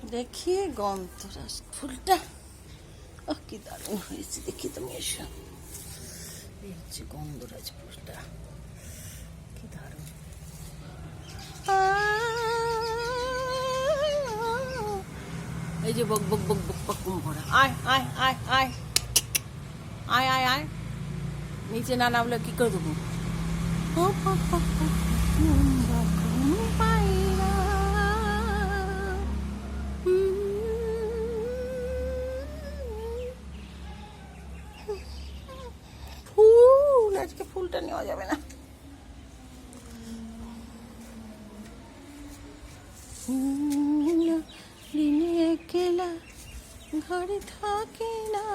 দেখি গন্ধরাজ ফুলটা, ও কি দারুণ হয়েছে, দেখি তুমি এসো। এই হচ্ছে গন্ধরাজ ফুলটা, কি দারুণ। এই যে বক বক বক বক বক কুম্ভরা, আয় আয় আয় আয় আয় আয় আয়, নিচে না নামলে কি করে দেবো। ফুল, আজকে ফুলটা নেওয়া যাবে না। দিনে একলা ঘরে থাকে না,